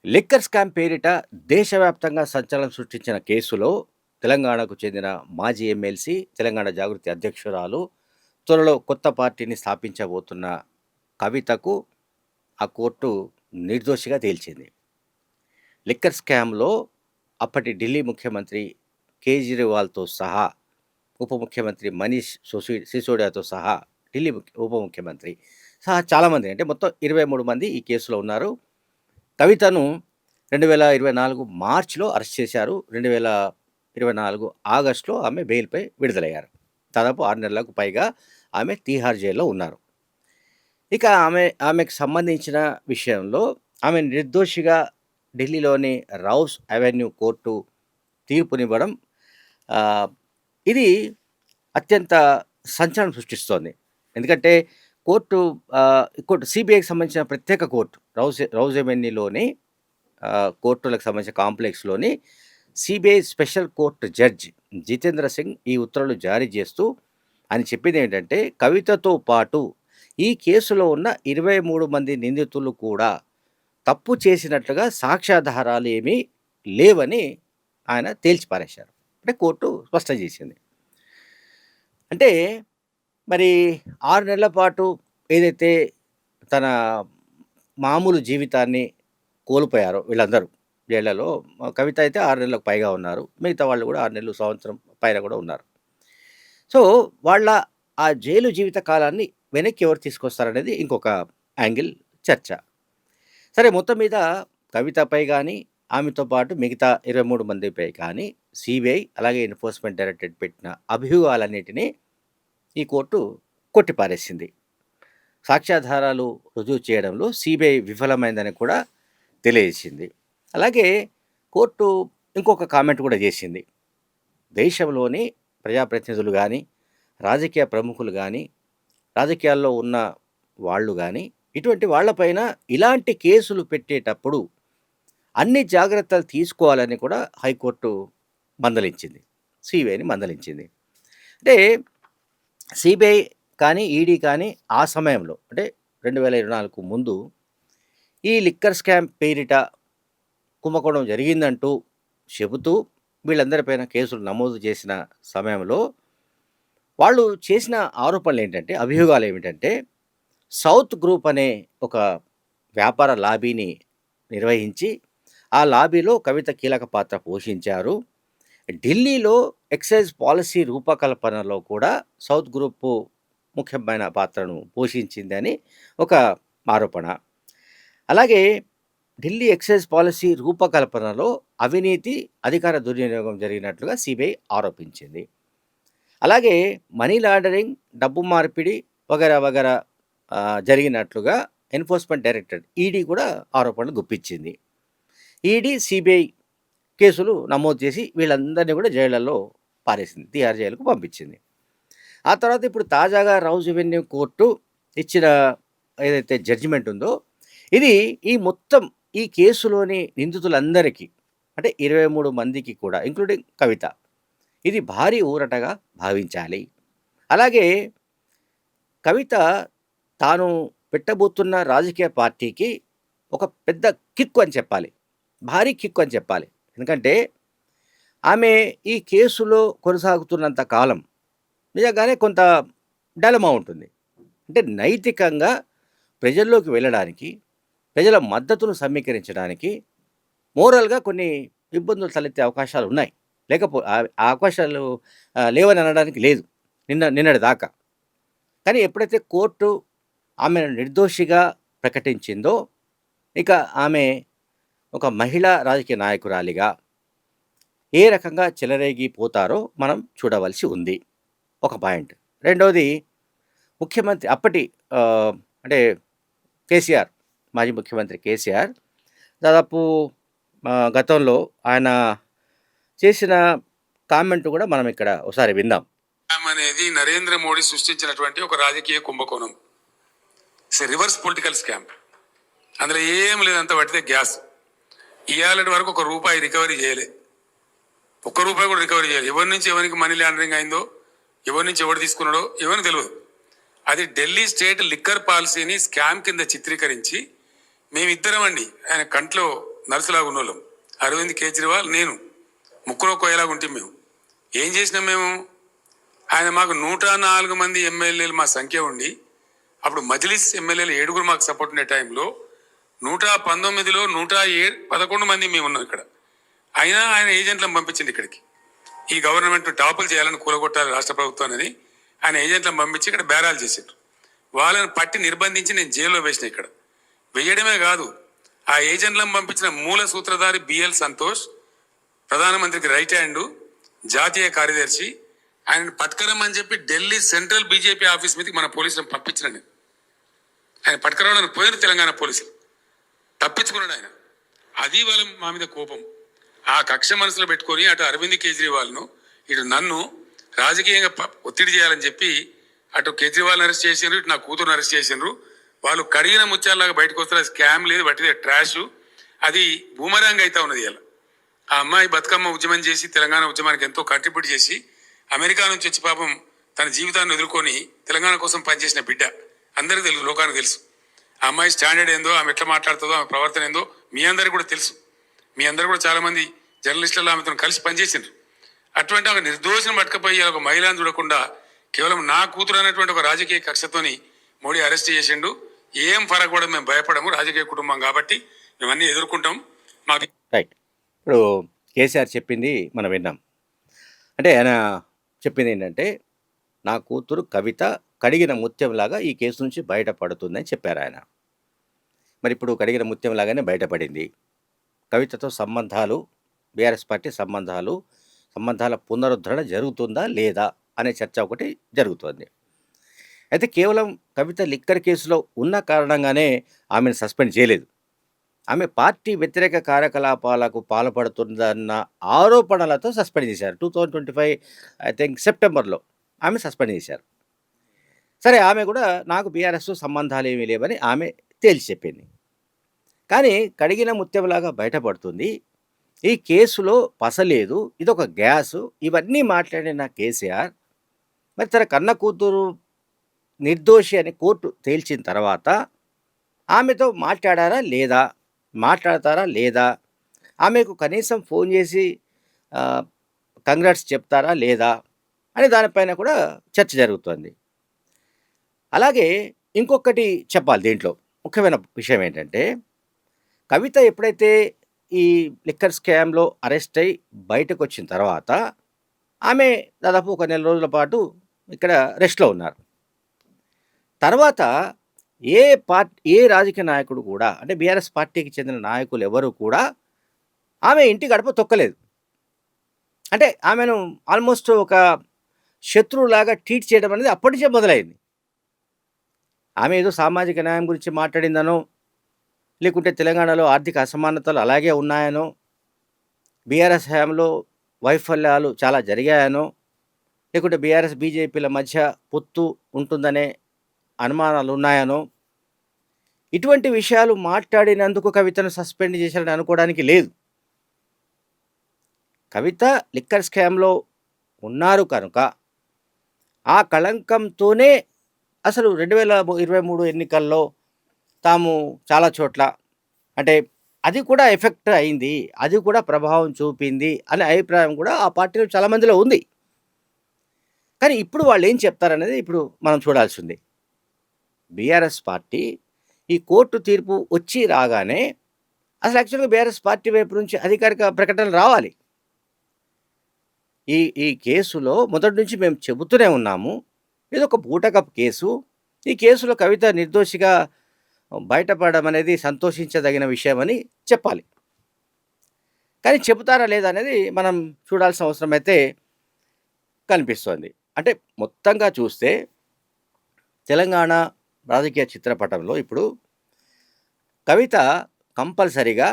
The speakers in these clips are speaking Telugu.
లిక్కర్ స్కామ్ పేరిట దేశవ్యాప్తంగా సంచలనం సృష్టించిన కేసులో తెలంగాణకు చెందిన మాజీ ఎమ్మెల్సీ, తెలంగాణ జాగృతి అధ్యక్షురాలు, త్వరలో కొత్త పార్టీని స్థాపించబోతున్న కవితకు ఆ కోర్టు నిర్దోషిగా తేల్చింది. లిక్కర్ స్కామ్‌లో అప్పటి ఢిల్లీ ముఖ్యమంత్రి కేజ్రీవాల్‌తో సహా, ఉప ముఖ్యమంత్రి మనీష్ సిసోడియాతో సహా, ఢిల్లీ ఉప ముఖ్యమంత్రి సహా చాలామంది, అంటే మొత్తం 23 మంది ఈ కేసులో ఉన్నారు. కవితను 2024 మార్చ్‌లో అరెస్ట్ చేశారు. 2024 ఆగస్ట్‌లో ఆమె బెయిల్‌పై విడుదలయ్యారు. దాదాపు 6 నెలలకు పైగా ఆమె తీహార్ జైల్‌లో ఉన్నారు. ఇక ఆమెకు సంబంధించిన విషయంలో ఆమె నిర్దోషిగా ఢిల్లీలోని రౌస్ అవెన్యూ కోర్టు తీర్పునివ్వడం ఆహ్, ఇది అత్యంత సంచలనం సృష్టిస్తోంది. ఎందుకంటే కోర్టు సీబీఐకి సంబంధించిన ప్రత్యేక కోర్టు రౌస్ అవెన్యూలోని కోర్టులకు సంబంధించిన కాంప్లెక్స్‌లోని CBI special court judge Jitendra Singh ఈ ఉత్తర్వులు జారీ చేస్తూ ఆయన చెప్పిందేంటంటే, కవితతో పాటు ఈ కేసులో ఉన్న 23 మంది నిందితులు కూడా తప్పు చేసినట్లుగా సాక్ష్యాధారాలు ఏమీ లేవని ఆయన తేల్చి పారేశారు. అంటే కోర్టు స్పష్టం చేసింది. అంటే మరి 6 నెలల పాటు ఏదైతే తన మామూలు జీవితాన్ని కోల్పోయారో వీళ్ళందరూ జైళ్ళలో, కవిత అయితే 6 నెలలకు పైగా ఉన్నారు. మిగతా వాళ్ళు కూడా 6 నెలలు, సంవత్సరం పైన కూడా ఉన్నారు. సో, వాళ్ళ ఆ జైలు జీవిత కాలాన్ని వెనక్కి ఎవరు తీసుకొస్తారనేది ఇంకొక యాంగిల్ చర్చ. సరే, మొత్తం మీద కవితపై గానీ, ఆమెతో పాటు మిగతా 23 మందిపై కానీ సీబీఐ అలాగే ఎన్ఫోర్స్‌మెంట్ డైరెక్టరేట్ పెట్టిన అభియోగాలన్నిటిని ఈ కోర్టు కొట్టిపారేసింది. సాక్ష్యాధారాలు రుజువు చేయడంలో సీబీఐ విఫలమైందని కూడా తెలియజేసింది. అలాగే కోర్టు ఇంకొక కామెంట్ కూడా చేసింది. దేశంలోని ప్రజాప్రతినిధులు కానీ, రాజకీయ ప్రముఖులు కానీ, రాజకీయాల్లో ఉన్న వాళ్ళు కానీ, ఇటువంటి వాళ్ళపైన ఇలాంటి కేసులు పెట్టేటప్పుడు అన్ని జాగ్రత్తలు తీసుకోవాలని కూడా హైకోర్టు మందలించింది. సీబీఐని మందలించింది. అంటే సీబీఐ కానీ, ఈడీ కానీ ఆ సమయంలో, అంటే 2024కు ముందు ఈ లిక్కర్ స్కామ్ పేరిట కుంభకోణం జరిగిందంటూ చెబుతూ వీళ్ళందరిపైన కేసులు నమోదు చేసిన సమయంలో వాళ్ళు చేసిన ఆరోపణలేంటంటే, అభియోగాలేమిటంటే, సౌత్ గ్రూప్ అనే ఒక వ్యాపార లాబీని నిర్వహించి, ఆ లాబీలో కవిత కీలక పాత్ర పోషించారు. ఢిల్లీలో ఎక్సైజ్ పాలసీ రూపకల్పనలో కూడా సౌత్ గ్రూపు ముఖ్యమైన పాత్రను పోషించిందని ఒక ఆరోపణ. అలాగే ఢిల్లీ ఎక్సైజ్ పాలసీ రూపకల్పనలో అవినీతి, అధికార దుర్వినియోగం జరిగినట్లుగా సీబీఐ ఆరోపించింది. అలాగే మనీ లాండరింగ్, డబ్బు మార్పిడి వగైరా వగైరా జరిగినట్లుగా ఎన్ఫోర్స్‌మెంట్ డైరెక్టరేట్ ఈడీ కూడా ఆరోపణలు గుప్పించింది. ఈడీ, సీబీఐ కేసులు నమోదు చేసి వీళ్ళందరినీ కూడా జైళ్ళలో పారేసింది. తిహార్ జైలుకు పంపించింది. ఆ తర్వాత ఇప్పుడు తాజాగా రౌస్ అవెన్యూ కోర్టు ఇచ్చిన ఏదైతే జడ్జిమెంట్ ఉందో, ఇది ఈ కేసులోని నిందితులందరికీ, అంటే 23 మందికి కూడా ఇంక్లూడింగ్ కవిత, ఇది భారీ ఊరటగా భావించాలి. అలాగే కవిత తాను పెట్టబోతున్న రాజకీయ పార్టీకి ఒక పెద్ద కిక్ అని చెప్పాలి. భారీ కిక్ అని చెప్పాలి. ఎందుకంటే ఆమె ఈ కేసులో కొనసాగుతున్నంత కాలం నిజంగానే కొంత డైలమా ఉంటుంది. అంటే నైతికంగా ప్రజల్లోకి వెళ్ళడానికి, ప్రజల మద్దతును సమీకరించడానికి మోరల్‌గా కొన్ని ఇబ్బందులు తలెత్తే అవకాశాలు ఉన్నాయి. ఆ అవకాశాలు లేవని అనడానికి లేదు నిన్నటి దాకా. కానీ ఎప్పుడైతే కోర్టు ఆమెను నిర్దోషిగా ప్రకటించిందో, ఇక ఆమె ఒక మహిళా రాజకీయ నాయకురాలిగా ఏ రకంగా చెలరేగిపోతారో మనం చూడవలసి ఉంది. ఒక పాయింట్. రెండోది, ముఖ్యమంత్రి అప్పటి అంటే కేసీఆర్, మాజీ ముఖ్యమంత్రి కేసీఆర్ దాదాపు గతంలో ఆయన చేసిన కామెంట్ కూడా మనం ఇక్కడ ఒకసారి విందాం. అనేది నరేంద్ర మోడీ సృష్టించినటువంటి ఒక రాజకీయ కుంభకోణం. Reverse political scam. అందులో ఏం లేదంత పడితే గ్యాస్. ఇవాళ వరకు ₹1 రికవరీ చేయలే. ₹1 కూడా రికవరీ చేయాలి. ఎవరి నుంచి ఎవరికి మనీ లాండరింగ్ అయిందో, ఎవరి నుంచి ఎవరు తీసుకున్నాడో ఎవరికి తెలియదు. అది ఢిల్లీ స్టేట్ లిక్కర్ పాలసీని స్కామ్ కింద చిత్రీకరించి, మేమిద్దరం అండి, ఆయన కంట్లో నర్సులాగా ఉన్నోళ్ళం. అరవింద్ కేజ్రీవాల్, నేను ముక్కులో కోయలాగా ఉంటే మేము ఏం చేసినాం మేము? ఆయన మాకు 104 మంది ఎమ్మెల్యేలు మా సంఖ్య ఉండి, అప్పుడు మజ్లిస్ ఎమ్మెల్యేలు 7 మాకు సపోర్ట్ ఉండే టైంలో 119లో 111 మంది మేము ఉన్నాం ఇక్కడ. అయినా ఆయన ఏజెంట్లను పంపించింది ఇక్కడికి. ఈ గవర్నమెంట్ టాపులు చేయాలని కూలగొట్టాలి రాష్ట్ర ప్రభుత్వాన్ని ఆయన ఏజెంట్లను పంపించి ఇక్కడ బేరాలు చేశారు. వాళ్ళని పట్టి నిర్బంధించి నేను జైల్లో వేసిన ఇక్కడ. వేయడమే కాదు, ఆ ఏజెంట్లను పంపించిన మూల సూత్రధారి బిఎల్ సంతోష్, ప్రధానమంత్రికి రైట్ హ్యాండ్, జాతీయ కార్యదర్శి, ఆయన పట్టుకరమని చెప్పి ఢిల్లీ సెంట్రల్ బీజేపీ ఆఫీస్ మీదకి మన పోలీసులను పంపించిన నేను. ఆయన పట్టుకరమని పోయిన తెలంగాణ పోలీసులు తప్పించుకున్నాడు ఆయన. అది వాళ్ళ మా మీద కోపం. ఆ కక్ష మనసులో పెట్టుకొని అటు అరవింద్ కేజ్రీవాల్ను ఇటు నన్ను రాజకీయంగా ఒత్తిడి చేయాలని చెప్పి అటు కేజ్రీవాల్ని అరెస్ట్ చేసిండ్రు, ఇటు నా కూతురుని అరెస్ట్ చేసిండ్రు. వాళ్ళు కడిగిన ముత్యాలలాగా బయటకు వస్తారు. స్కామ్ లేదు, బట్టిదే ట్రాష్. అది బూమరాంగ్ అవుతా ఉన్నది ఇలా. ఆ అమ్మాయి బతుకమ్మ ఉద్యమం చేసి తెలంగాణ ఉద్యమానికి ఎంతో కంట్రిబ్యూట్ చేసి అమెరికా నుంచి వచ్చి పాపం తన జీవితాన్ని ఎదుర్కొని తెలంగాణ కోసం పనిచేసిన బిడ్డ. అందరికీ తెలుసు, లోకానికి తెలుసు. ఆ అమ్మాయి స్టాండర్డ్ ఏందో, ఆమె ఎట్లా మాట్లాడుతుందో, ఆమె ప్రవర్తన ఏందో మీ అందరికీ కూడా తెలుసు. మీ అందరూ కూడా చాలా మంది జర్నలిస్టులు ఆమెతో కలిసి పనిచేసిండ్రు. అటువంటి ఒక నిర్దోషం పట్టుకపోయి ఒక మహిళను చూడకుండా కేవలం నా కూతురు అనేటువంటి ఒక రాజకీయ కక్షతోని మోడీ అరెస్ట్ చేసిండు. ఏం ఫరక్ కూడా మేము భయపడము, రాజకీయ కుటుంబం కాబట్టి మేమన్నీ ఎదుర్కొంటాం. మాకు రైట్. ఇప్పుడు కేసీఆర్ చెప్పింది మనం విన్నాం. అంటే ఆయన చెప్పింది ఏంటంటే, నా కూతురు కవిత కడిగిన ముత్యంలాగా ఈ కేసు నుంచి బయటపడుతుందని చెప్పారు ఆయన. మరి ఇప్పుడు కడిగిన ముత్యంలాగానే బయటపడింది. కవితతో సంబంధాలు, బీఆర్ఎస్ పార్టీ సంబంధాల పునరుద్ధరణ జరుగుతుందా లేదా అనే చర్చ ఒకటి జరుగుతోంది. అయితే కేవలం కవిత లిక్కర్ కేసులో ఉన్న కారణంగానే ఆమెను సస్పెండ్ చేయలేదు. ఆమె పార్టీ వ్యతిరేక కార్యకలాపాలకు పాల్పడుతుందన్న ఆరోపణలతో సస్పెండ్ చేశారు. 2025 ఐ థింక్ సెప్టెంబర్లో ఆమె సస్పెండ్ చేశారు. సరే, ఆమె కూడా నాకు బీఆర్ఎస్ సంబంధాలు ఏమీ లేవని ఆమె తేల్చి చెప్పింది. కానీ కడిగిన ముత్యంలాగా బయటపడుతుంది, ఈ కేసులో పసలేదు, ఇదొక గ్యాసు, ఇవన్నీ మాట్లాడిన కేసీఆర్ మరి తన కన్న కూతురు నిర్దోషి అని కోర్టు తేల్చిన తర్వాత ఆమెతో మాట్లాడతారా లేదా, ఆమెకు కనీసం ఫోన్ చేసి కంగ్రాట్స్ చెప్తారా లేదా అని దానిపైన కూడా చర్చ జరుగుతుంది. అలాగే ఇంకొకటి చెప్పాలి దీంట్లో, ముఖ్యమైన విషయం ఏంటంటే, కవిత ఎప్పుడైతే ఈ లిక్కర్ స్కామ్లో అరెస్ట్ అయి బయటకు వచ్చిన తర్వాత ఆమె దాదాపు ఒక నెల రోజుల పాటు ఇక్కడ రెస్ట్లో ఉన్నారు. తర్వాత ఏ రాజకీయ నాయకుడు కూడా, అంటే బీఆర్ఎస్ పార్టీకి చెందిన నాయకులు ఎవరు కూడా ఆమె ఇంటి గడప తొక్కలేదు. అంటే ఆమెను ఆల్మోస్ట్ ఒక శత్రువులాగా ట్రీట్ చేయడం అనేది అప్పటి నుంచే మొదలైంది. ఆమె ఏదో సామాజిక న్యాయం గురించి మాట్లాడిందనో, లేకుంటే తెలంగాణలో ఆర్థిక అసమానతలు అలాగే ఉన్నాయనో, బీఆర్ఎస్ హయాంలో వైఫల్యాలు చాలా జరిగాయనో, లేకుంటే బీఆర్ఎస్ బీజేపీల మధ్య పొత్తు ఉంటుందనే అనుమానాలు ఉన్నాయనో, ఇటువంటి విషయాలు మాట్లాడినందుకు కవితను సస్పెండ్ చేశారని అనుకోవడానికి లేదు. కవిత లిక్కర్ స్కామ్లో ఉన్నారు కనుక ఆ కళంకంతోనే అసలు 2023 ఎన్నికల్లో తాము చాలా చోట్ల, అంటే అది కూడా ఎఫెక్ట్ అయింది, అది కూడా ప్రభావం చూపింది అనే అభిప్రాయం కూడా ఆ పార్టీలో చాలా మందిలో ఉంది. కానీ ఇప్పుడు వాళ్ళు ఏం చెప్తారనేది ఇప్పుడు మనం చూడాల్సింది. బీఆర్ఎస్ పార్టీ ఈ కోర్టు తీర్పు వచ్చి రాగానే అసలు యాక్చువల్గా బీఆర్ఎస్ పార్టీ వైపు నుంచి అధికారిక ప్రకటనలు రావాలి. ఈ కేసులో మొదటి నుంచి మేము చెబుతూనే ఉన్నాము, ఇదొక బూటకప్ కేసు, ఈ కేసులో కవిత నిర్దోషిగా బయటపడడం అనేది సంతోషించదగిన విషయం అని చెప్పాలి. కానీ చెబుతారా లేదా అనేది మనం చూడాల్సిన అవసరం అయితే కనిపిస్తోంది. అంటే మొత్తంగా చూస్తే తెలంగాణ రాజకీయ చిత్రపటంలో ఇప్పుడు కవిత కంపల్సరీగా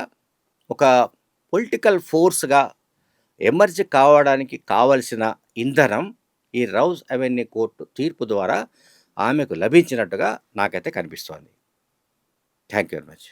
ఒక పొలిటికల్ ఫోర్స్గా ఎమర్జ్ కావడానికి కావలసిన ఇంధనం ఈ రౌజ్ అవెన్యూ కోర్టు తీర్పు ద్వారా ఆమెకు లభించినట్టుగా నాకైతే కనిపిస్తోంది. Thank you very much.